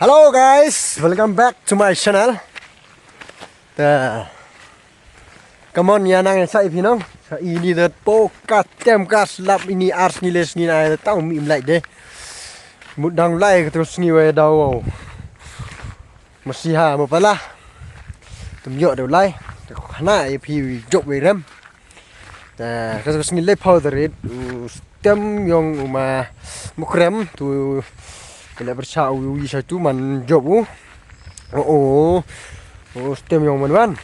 Hello guys, welcome back to my channel. Come on ya nang sai phi nong. Ini the pokat tem kas lap ini ars ni les ni na tao mi lại de. Một đằng lại terus ni we dau. Masih ha mo pala. Tum yo do lai. Khana phi jok we rem. Terus ni le powder it tem yong ma mukrem tu Bila bersau wisha tu man job oh stem yang man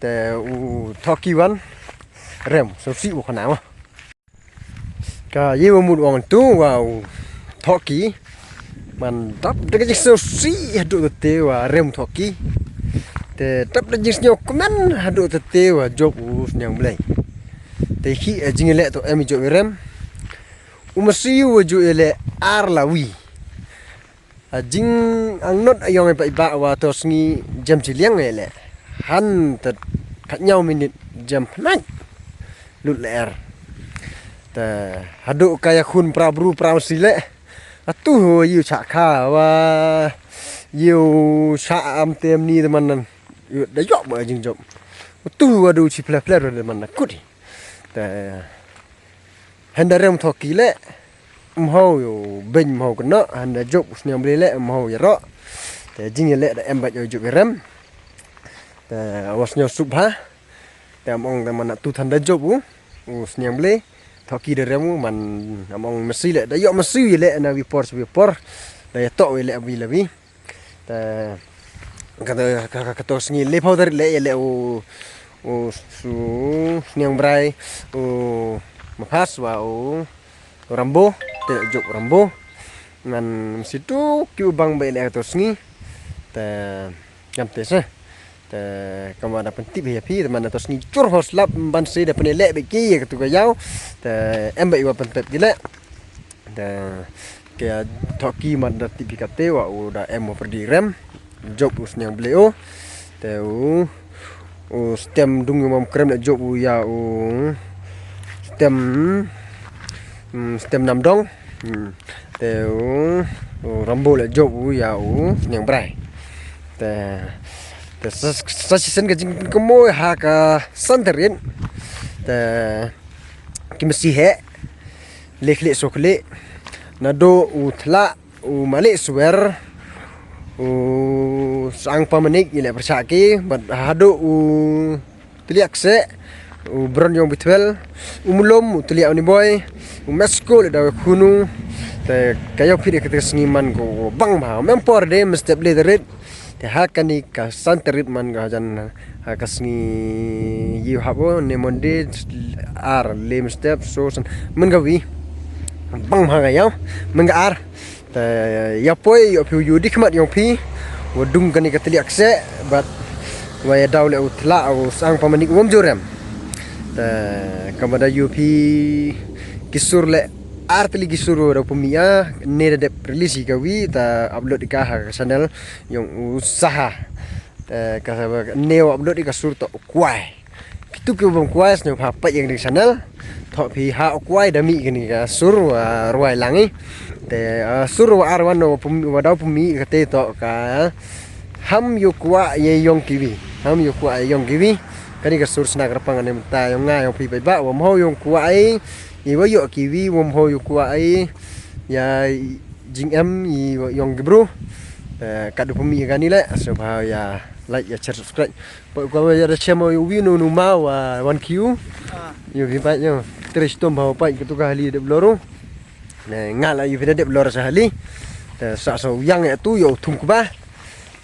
te thoki wan rem so si u khana ma ka yewa mut wang tu wow thoki man tap de so si hadu te wa rem thoki te tap de jis nyok man hadu te wa job nyang blai te khi jingile to em job rem umasi waju ele ar lawi jing ang not ayong ba wa to sngi jam chiliang ele han ta khat nhau minute jam phnai lut ler ta hadu kaya khun prabru pramsile atu yu cha kha wa yu cha am tem ni man da yok ba jing job tu wa du chi pla pla ro man kut ta Hendarem thoki le mho yo ben mho kono handa job sniam le mho ya ro te jing le da em ba yo job rem te wasnyo subha te among da man tu thanda job sniam le thoki de rem man among mesi le da yo mesi le na vi por da ya to le abi le vi te kata sngi le powder le o su sniam brai o mapas wa rambo te jok rambo ngan situ kiu bang be le to sngi te ngam te se te kamana pentip ya pi te mana to sngi cur hos lap ban se de penele be ki tu ga yau te em be wa pentip gile te ke thoki man da tipikate wa da em perdi rem jok usnyang bleo te stem dung mam krem le jok ya stem nam dong te rambo le job ya nyang brai te sa sen ga jing ko mo ha ka santerin te kimsi he lekhle sokle na do thla male swer sang pamanik ile persaki bad hado tliak se bron yong bitwel umlom utliak ni boy mesko le da khunu te kayo phide ke sniman ko bang ma mempor de mestep le red te hakani ka santerit man ga jan ha kasni yu habo ne monde ar le mestep so san men ga wi bang ma ga yaw men ga ar te ya poi yo phu yu dikmat yong phi wadung kani ka tliak se bat wa ya daw le utla au sang pamanik wom jorem kepada UP kisur le artli kisur ro pemia ne de release gawi ta upload di ka channel yang usaha ka neo upload di kasur to kwai kitu ke bang kwai sno pa yang di channel tho phi ha kwai da mi gini ka sur roi langi te sur arwan no wadau pemi kate to ka ham yu kwa ye yong kiwi ham yu kwa yong kiwi kani ka sur snack rapang ane mta yung nga yung pi ba wom ho yung kuai i wa yo kiwi wom ho yung kuai ya jing em i yung gibru ka du pumi gani le so ba ya like ya share subscribe po ko ya da chemo yu wi no ma wa 1q yu vi pa yo tres tom ba pa ke tu ka hali de bloro ne nga la yu de bloro sa hali sa so yang ya tu yo thum ku ba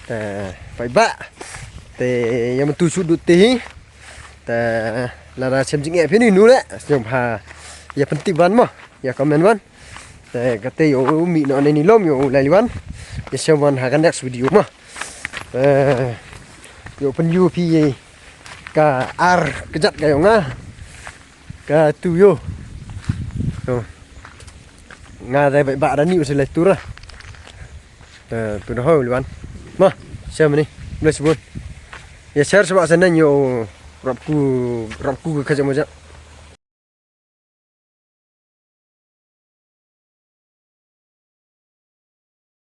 pa ba te yam tu su du te ta la xem chính phê nu đấy nhom ha ya penting ban mo ya comment ban te kate yo mi no ni lom yo lai ban ya xem ban ha next video mo yo pen UP ka ar kejat ka yo nga ka tu yo nga dai ba da ni se le tur tu no ho ban mo xem ni let's go ya share sebab sana yo rapku kerja macam